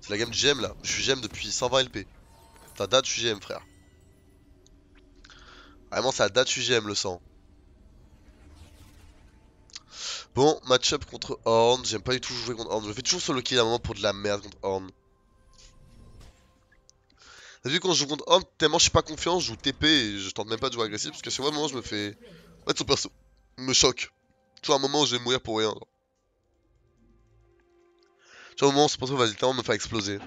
C'est la game du GM là. Je suis GM depuis 120 LP. Ça date, je suis GM, frère. Vraiment, ça date, je suis GM le sang. Bon, match-up contre Horn. J'aime pas du tout jouer contre Horn. Je fais toujours solo kill à un moment pour de la merde contre Horn. T'as vu, quand je joue contre Horn, tellement je suis pas confiant, je joue TP et je tente même pas de jouer agressif. Parce que sur un moment, je me fais. En fait, son perso me choque. Toujours un moment où je vais mourir pour rien. Genre. Sur un moment, son perso va littéralement me faire exploser.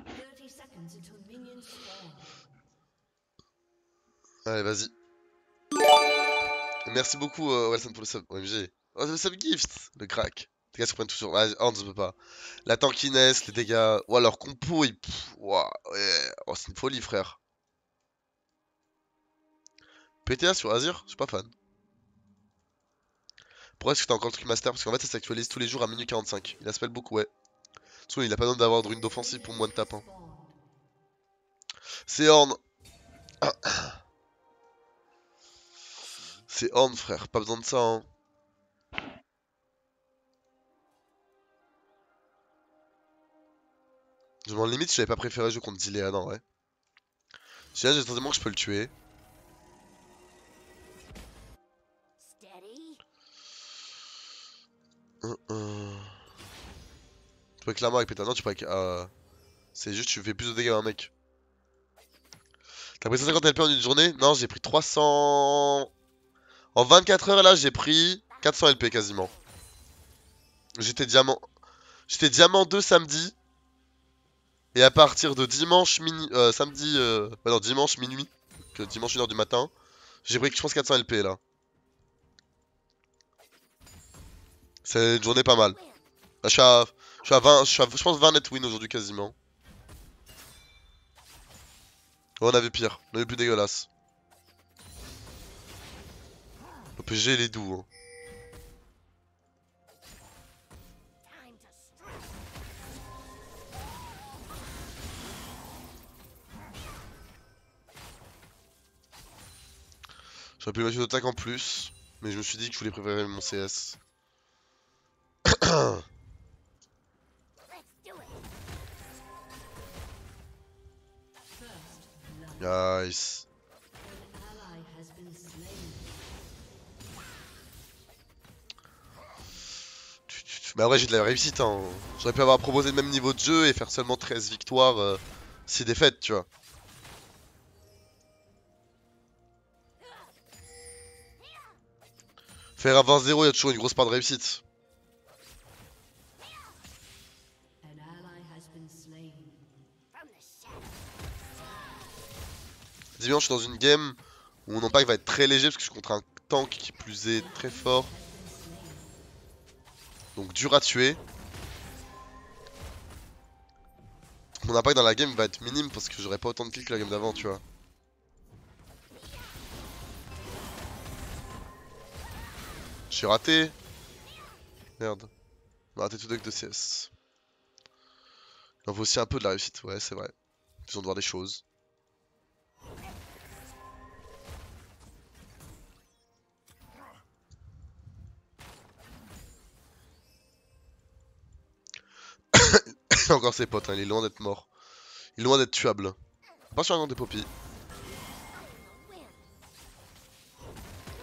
Allez, vas-y. Merci beaucoup, Wilson, pour le sub. OMG. Oh, le sub gift, le crack. Les gars, se prennent tout sur. Ah, Horn, je peux pas. La tankiness, les dégâts. Ouah, leur compo, ils. Ouah, ouais. Oh, c'est une folie, frère. PTA sur Azir, je suis pas fan. Pourquoi est-ce que t'as encore le truc master? Parce qu'en fait ça s'actualise tous les jours à minuit 45. Il aspelle beaucoup, ouais. Surtout il a pas besoin d'avoir de rune d'offensive pour moins de tape. Hein. C'est Horn. C'est Horn, frère, pas besoin de ça. Hein. Je me demande limite si j'avais pas préféré jouer contre Zilean en vrai. J'ai le sentiment que je peux le tuer. Tu peux clairement avec Pétain. Non, tu peux avec. C'est juste tu fais plus de dégâts à un mec. T'as pris 150 LP en une journée? Non, j'ai pris 300. En 24 heures là, j'ai pris 400 LP quasiment. J'étais diamant. J'étais diamant 2 samedi. Et à partir de dimanche samedi, non, dimanche minuit, que dimanche 1h du matin, j'ai pris je pense 400 LP là. C'est une journée pas mal. Là, je suis à 20, je pense 20 net win aujourd'hui quasiment. Ouais, on avait pire, on avait plus dégueulasse. Le PG il est doux. Hein. J'aurais pu mettre une attaque en plus, mais je me suis dit que je voulais préférer mon CS. Nice. Mais en vrai j'ai de la réussite hein. J'aurais pu avoir proposé le même niveau de jeu et faire seulement 13 victoires, 6 défaites tu vois. Faire un 20-0 il y a toujours une grosse part de réussite. Dimanche, je suis dans une game où mon impact va être très léger parce que je suis contre un tank qui plus est très fort. Donc dur à tuer. Mon impact dans la game va être minime parce que j'aurai pas autant de kills que la game d'avant, tu vois. Je suis raté. Merde. On a raté tout deck de CS. Il en faut aussi un peu de la réussite, ouais, c'est vrai. Ils ont de voir des choses. Encore ses potes, hein, il est loin d'être mort. Il est loin d'être tuable. Pas sur un nom des Poppy.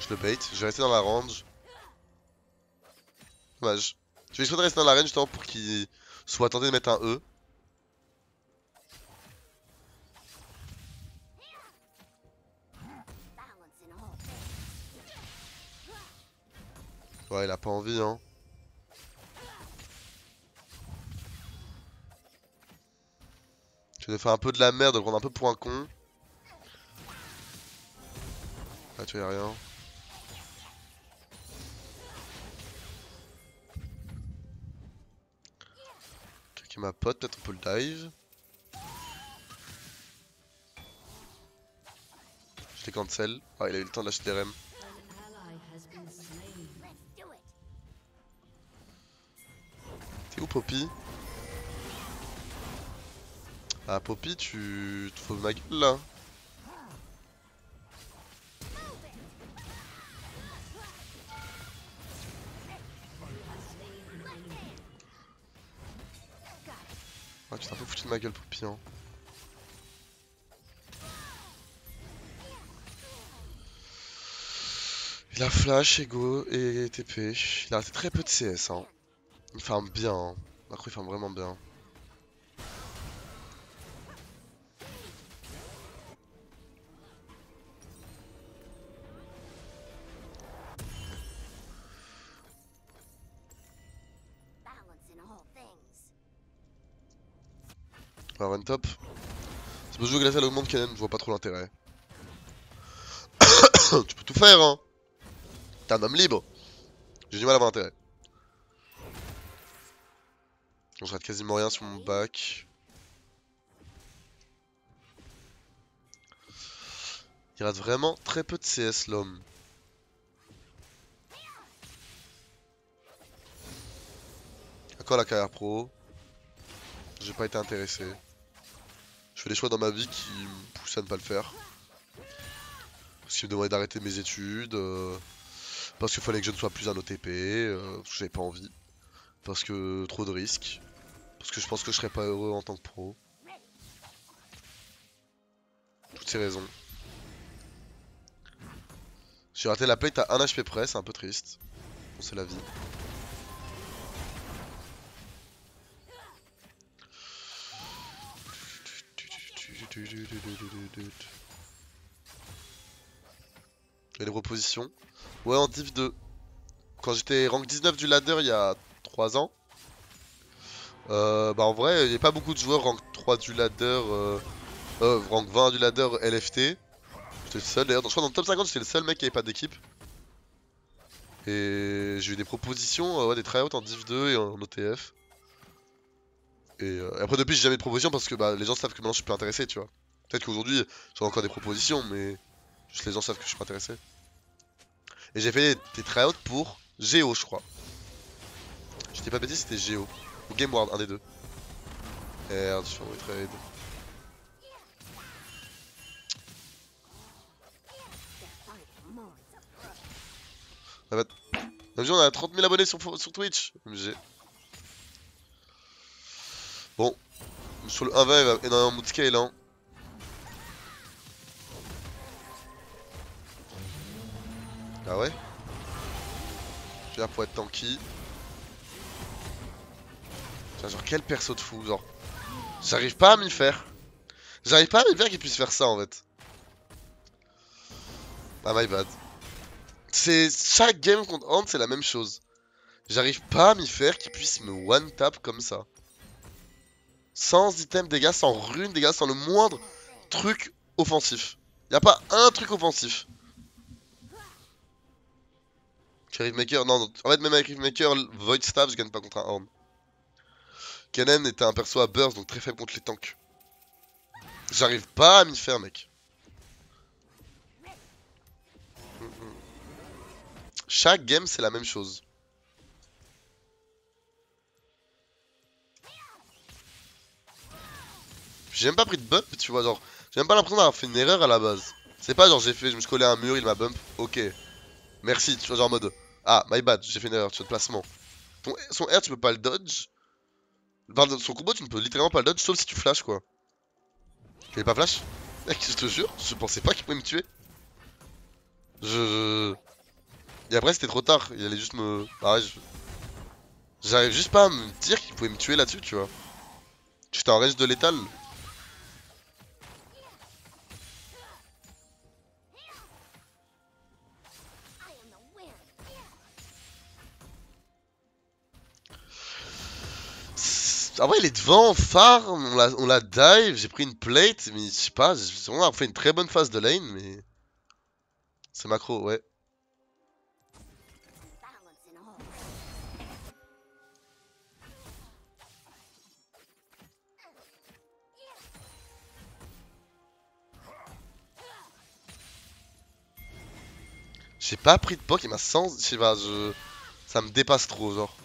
Je le bait, je vais rester dans la range. Dommage. Je vais essayer de rester dans la range justement pour qu'il soit tenté de mettre un E. Ouais, il a pas envie, hein. Je vais faire un peu de la merde, de le prendre un peu pour un con. Ah, tu vois, rien. Quelqu'un ma pote, peut-être on peut le dive. Je l'ai cancel. Ah, il a eu le temps de lâcher des rems. T'es où, Poppy? Ah, Poppy, tu te fous de ma gueule là. Ah, tu t'es un peu foutu de ma gueule, Poupie, hein. Il a flash, ego et TP. Il a raté très peu de CS, hein. Il farm bien, hein. Macro, il farm vraiment bien. Alors, one top. C'est beau jouer glacial augmente Kennen, je vois pas trop l'intérêt. Tu peux tout faire, hein. T'es un homme libre. J'ai du mal à voir l'intérêt. Je rate quasiment rien sur mon bac. Il rate vraiment très peu de CS, l'homme. Encore la carrière pro. J'ai pas été intéressé. Je fais des choix dans ma vie qui me poussent à ne pas le faire. Parce qu'il me demandait d'arrêter mes études. Parce qu'il fallait que je ne sois plus un OTP. Parce que j'avais pas envie. Parce que trop de risques. Parce que je pense que je serais pas heureux en tant que pro. Toutes ces raisons. J'ai raté la plate à 1 HP près, c'est un peu triste. Bon, c'est la vie. J'ai des propositions. Ouais, en div 2. Quand j'étais rank 19 du ladder il y a 3 ans. Bah en vrai, il n'y a pas beaucoup de joueurs rank 3 du ladder. Rank 20 du ladder LFT. J'étais le seul d'ailleurs. Je crois que dans le top 50, j'étais le seul mec qui avait pas d'équipe. Et j'ai eu des propositions, ouais, des tryouts en div 2 et en OTF. Et après, depuis, j'ai jamais eu de propositions parce que bah, les gens savent que maintenant je suis plus intéressé, tu vois. Peut-être qu'aujourd'hui, j'aurai encore des propositions, mais juste les gens savent que je suis pas intéressé. Et j'ai fait des tryouts pour Géo, je crois. Je t'ai pas bêtise, c'était Géo. Ou Game World, un des deux. Merde, je suis en trade. Même on a 30 000 abonnés sur Twitch. MG. Bon, sur le 1v, il va énormément mood scale, hein. Ah ouais? Je vais pour être tanky. Tiens, genre, quel perso de fou, genre. J'arrive pas à m'y faire. J'arrive pas à m'y faire qu'il puisse faire ça, en fait. Ah, my bad. C'est chaque game contre Hand, c'est la même chose. J'arrive pas à m'y faire qu'il puisse me one-tap comme ça. Sans item dégâts, sans rune dégâts, sans le moindre truc offensif. Y a pas un truc offensif. Maker, non, en fait, même avec Maker, Void Staff, je gagne pas contre un Horn. Kennen était un perso à burst, donc très faible contre les tanks. J'arrive pas à m'y faire, mec. Chaque game, c'est la même chose. J'ai même pas pris de bump, tu vois, genre, j'ai même pas l'impression d'avoir fait une erreur à la base. C'est pas genre je me suis collé à un mur, il m'a bump, ok. Merci, tu vois, genre en mode, ah, my bad, j'ai fait une erreur, tu vois, de placement. Son R, tu peux pas le dodge. Pardon, son combo, tu ne peux littéralement pas le dodge, sauf si tu flash, quoi. Il est pas flash? Mec, je te jure, je pensais pas qu'il pouvait me tuer. Je... Et après, c'était trop tard, il allait juste me... Ah ouais, j'arrive juste pas à me dire qu'il pouvait me tuer là-dessus, tu vois. J'étais en range de létal. En vrai, il est devant, farm, on l'a dive, j'ai pris une plate, mais je sais pas, j'ai vraiment fait une très bonne phase de lane, mais... C'est macro, ouais. J'ai pas pris de poke, il m'a sans... Je sais pas, ça me dépasse trop, genre.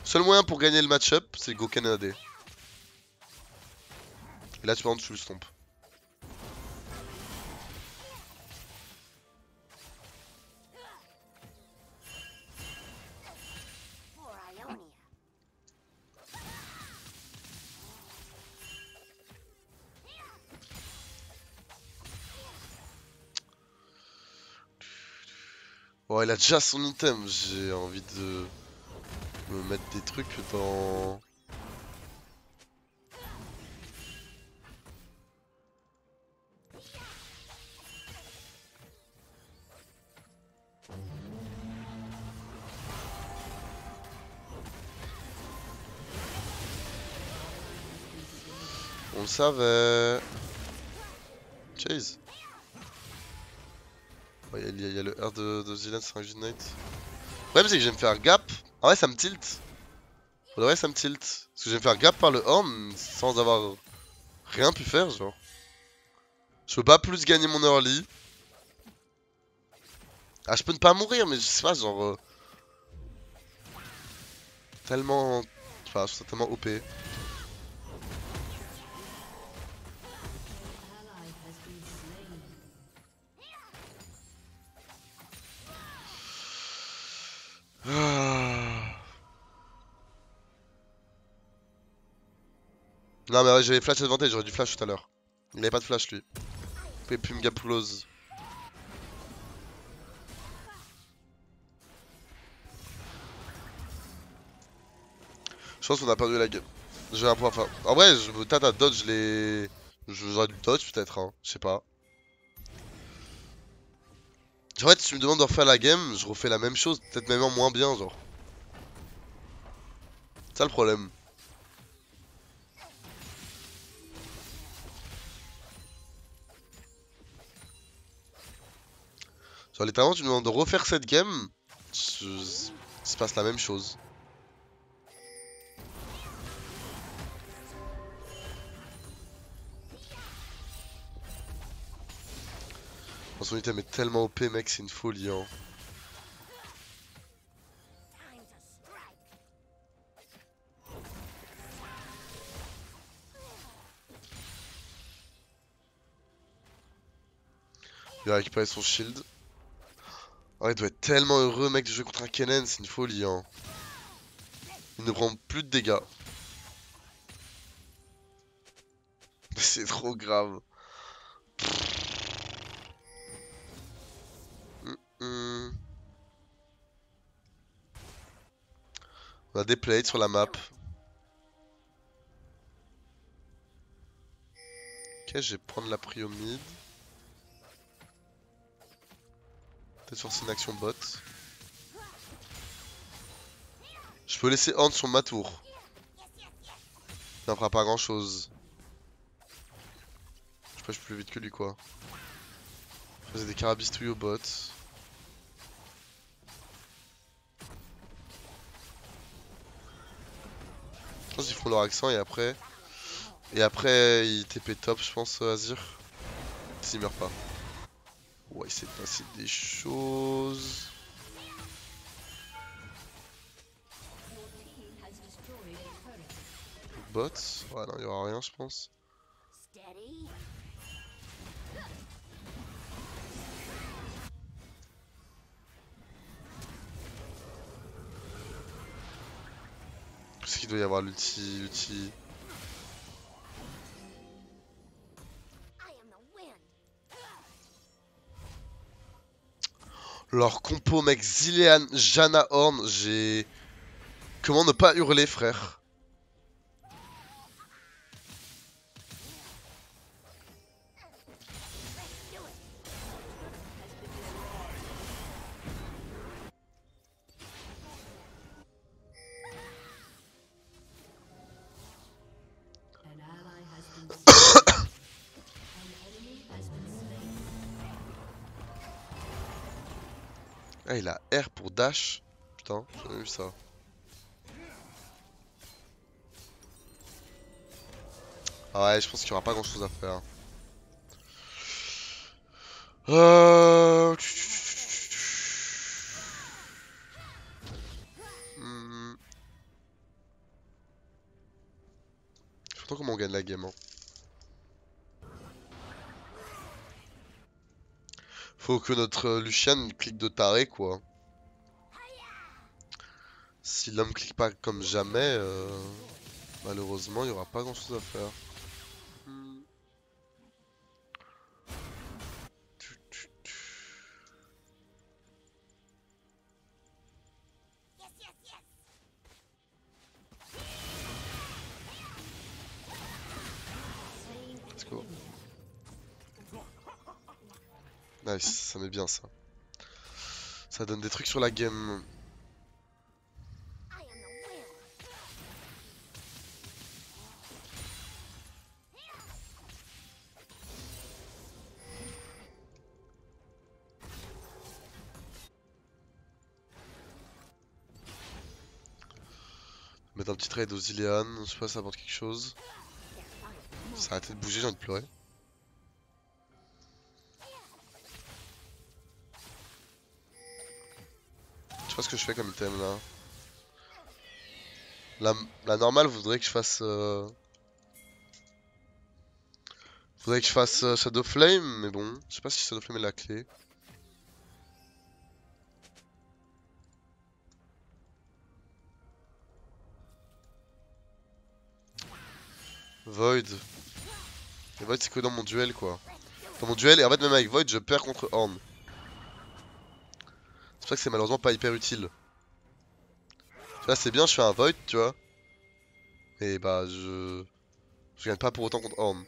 Seul moyen pour gagner le match-up, c'est go AD. Et là, tu tu le stomp. Oh, il a déjà son item. J'ai envie de me mettre des trucs dans... On le savait. Chase. Ouais, il y a le R de Zilan sur un Ignite. Le problème c'est que je vais me faire gap. Ah ouais, ça me tilt. Pour de vrai, ça me tilt. Parce que je vais me faire gap par le horn sans avoir rien pu faire, genre. Je peux pas plus gagner mon early. Ah, je peux ne pas mourir, mais je sais pas, genre... tellement... Enfin, je trouve ça tellement OP. Ah. Non mais ouais, j'avais flash advantage, j'aurais dû flash tout à l'heure. Il avait pas de flash lui. Il pouvait plus me gap close. Je pense qu'on a perdu la game. J'ai un point enfin. En vrai, Tata dodge les. J'aurais dû dodge peut-être, hein. Je sais pas. En fait, si tu me demandes de refaire la game, je refais la même chose, peut-être même en moins bien, genre. C'est ça le problème. Genre, littéralement, tu me demandes de refaire cette game, il se passe la même chose. Son item est tellement OP, mec, c'est une folie, hein. Il a récupéré son shield. Oh, il doit être tellement heureux, mec, de jouer contre un Kennen, c'est une folie, hein. Il ne prend plus de dégâts. C'est trop grave. Hmm. On a des plates sur la map. Ok, je vais prendre la prio mid. Peut-être forcer une action bot. Je peux laisser Horn sur ma tour. Ça fera pas grand chose. Je push plus vite que lui quoi. Je faisais des carabistouilles au bot. Je pense qu'ils font leur accent et après. Et après ils TP top je pense Azir. S'il meurt pas. Ouais il s'est passé des choses. Bot. Ouais non il y aura rien je pense. Parce qu'il doit y avoir l'ulti. Leur compo mec, Zilean, Janna Horn, j'ai... Comment ne pas hurler frère? Ah il a R pour dash. Putain, j'ai jamais vu ça. Ah ouais, je pense qu'il y aura pas grand chose à faire. Euh... Hmm. Je sais pas comment on gagne la game. Hein. Faut que notre Lucian clique de taré quoi. Si l'homme clique pas comme jamais, malheureusement il y aura pas grand chose à faire. Hmm. Let's go. Nice, ça met bien ça. Ça donne des trucs sur la game. Mettre un petit trade aux Ilian, je sais pas si ça apporte quelque chose. Ça a arrêté de bouger, j'ai envie de pleurer. Je sais pas ce que je fais comme item là. La normale voudrait que je fasse Shadow Flame, mais bon, je sais pas si Shadow Flame est la clé. Void. Et Void c'est que dans mon duel quoi. Dans mon duel, et en fait même avec Void je perds contre Horn. C'est pour ça que c'est malheureusement pas hyper utile. Là c'est bien, je fais un Void, tu vois. Et bah je gagne pas pour autant contre Horn.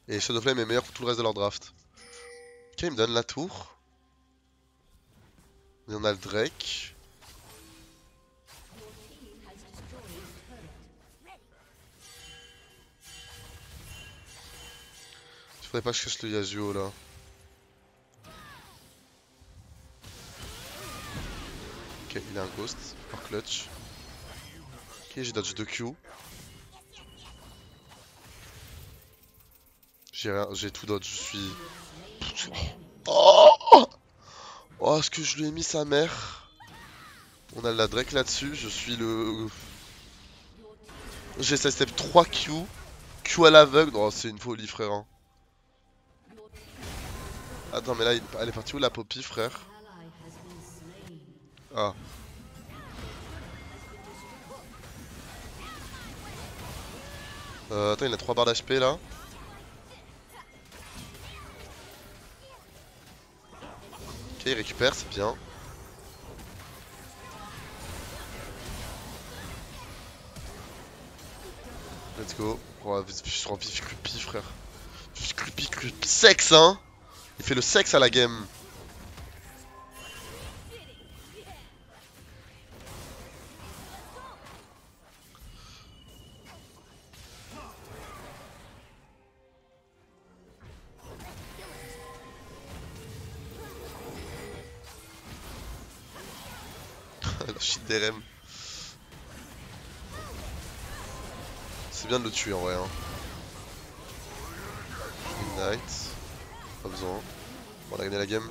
Et Shadow Flame est meilleur pour tout le reste de leur draft. Ok, il me donne la tour. Et on a le Drake. Il faudrait pas que je cache le Yasuo là. Ok, il a un ghost, par clutch. Ok, j'ai dodge de Q. J'ai tout dodge, je suis... Oh, oh, est-ce que je lui ai mis sa mère? On a la Drake là-dessus, je suis le... J'ai sa step 3 Q. Q à l'aveugle, oh c'est une folie frère. Hein. Attends mais là, elle est partie où la Poppy frère? Ah. Attends, il a 3 barres d'HP là. Ok, il récupère, c'est bien. Let's go. Oh, je suis en vif Cluppy, frère. Vif Cluppy, sexe, hein. Il fait le sexe à la game. Le shit d'RM. C'est bien de le tuer en vrai. Hein. Midnight. Pas besoin. Bon, on a gagné la game.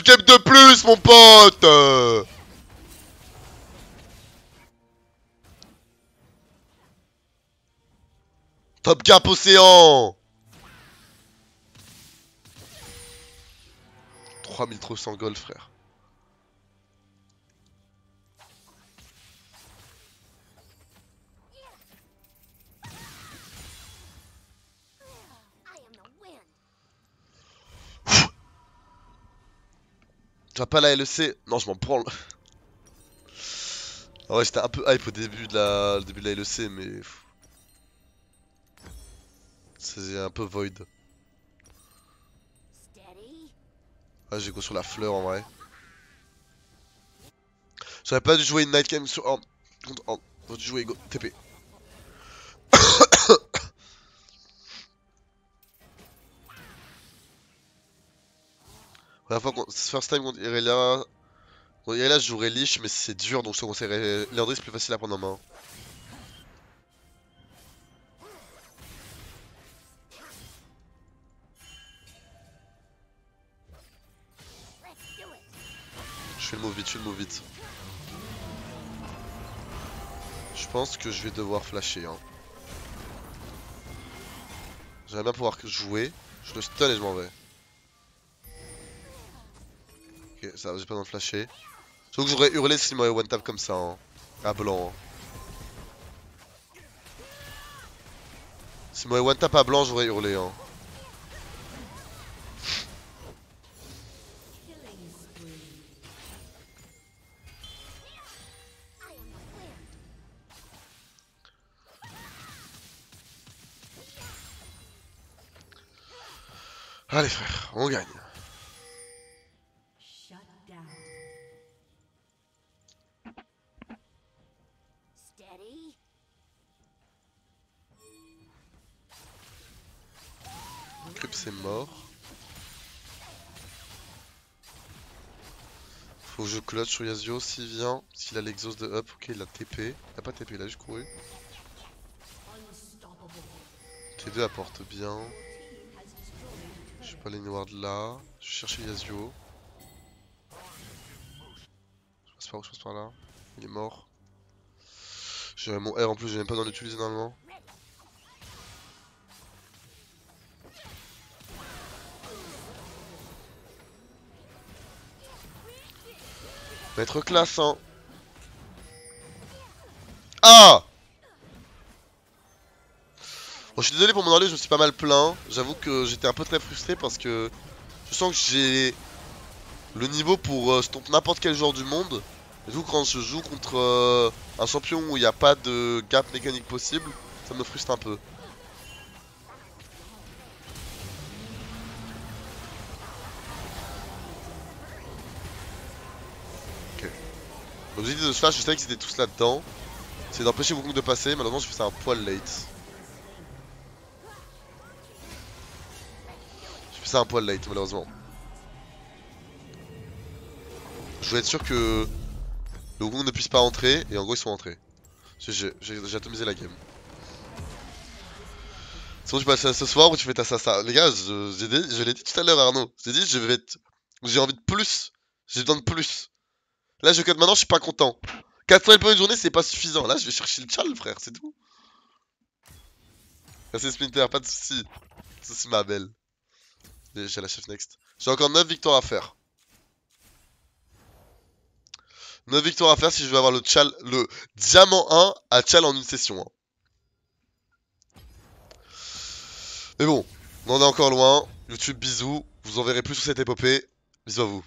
Game de plus, mon pote. Top cap océan. 3300 gold, frère. Tu vas pas la LEC? Non, je m'en prends. Ah ouais, j'étais un peu hype au début de la LEC, mais c'est un peu void. Ah, j'ai go sur la fleur en vrai. J'aurais pas dû jouer une night game sur Horn. Contre Horn. J'aurais dû jouer go TP. Première fois qu'on... First time contre Irelia. Contre Irelia, je jouerais Lich, mais c'est dur, donc je te conseillerais Leandry, c'est plus facile à prendre en main. Je fais le move vite, je fais le move vite. Je pense que je vais devoir flasher. Hein. J'aimerais bien pouvoir jouer. Je le stun et je m'en vais. Ok, ça va, j'ai pas besoin de flasher. Sauf que j'aurais hurlé s'il m'aurait one tap comme ça. Hein. À blanc. Hein. S'il m'aurait one tap à blanc, j'aurais hurlé. Hein. Allez frère, on gagne. Shut down. Steady. Crypt c'est mort. Faut que je clutch sur Yasuo s'il vient. S'il a l'exhaust de up, ok il a TP. Il a pas TP, il a juste couru. T2 apporte bien. Je suis pas les ward là. Je vais chercher Yasuo. Je passe par où? Je passe par là. Il est mort. J'ai mon R en plus, j'ai même pas besoin d'utiliser normalement. Va être classe hein. Ah! Bon, je suis désolé pour mon early, je me suis pas mal plaint. J'avoue que j'étais un peu très frustré parce que je sens que j'ai le niveau pour stomp n'importe quel joueur du monde. Et du coup, quand je joue contre un champion où il n'y a pas de gap mécanique possible, ça me frustre un peu. Ok. L'objectif de ce flash, je savais qu'ils étaient tous là-dedans. C'est d'empêcher Wukong de passer, malheureusement je fais ça un poil late. Je fais ça un poil late malheureusement. Je voulais être sûr que le Wukong ne puisse pas entrer, et en gros ils sont entrés. J'ai atomisé la game. Sinon tu passes à ce soir où tu fais ta ça. Les gars, je l'ai dit tout à l'heure Arnaud. J'ai dit j'ai envie de plus. J'ai besoin de plus. Là je cut maintenant, je suis pas content. 400 LP une journée c'est pas suffisant. Là je vais chercher le chal frère, c'est tout. Merci Splinter, pas de soucis. Pas de soucis ma belle. J'ai la chef next. J'ai encore 9 victoires à faire. 9 victoires à faire si je veux avoir le diamant 1 à Tchal en une session. Hein. Mais bon, on en est encore loin. YouTube, bisous. Vous en verrez plus sur cette épopée. Bisous à vous.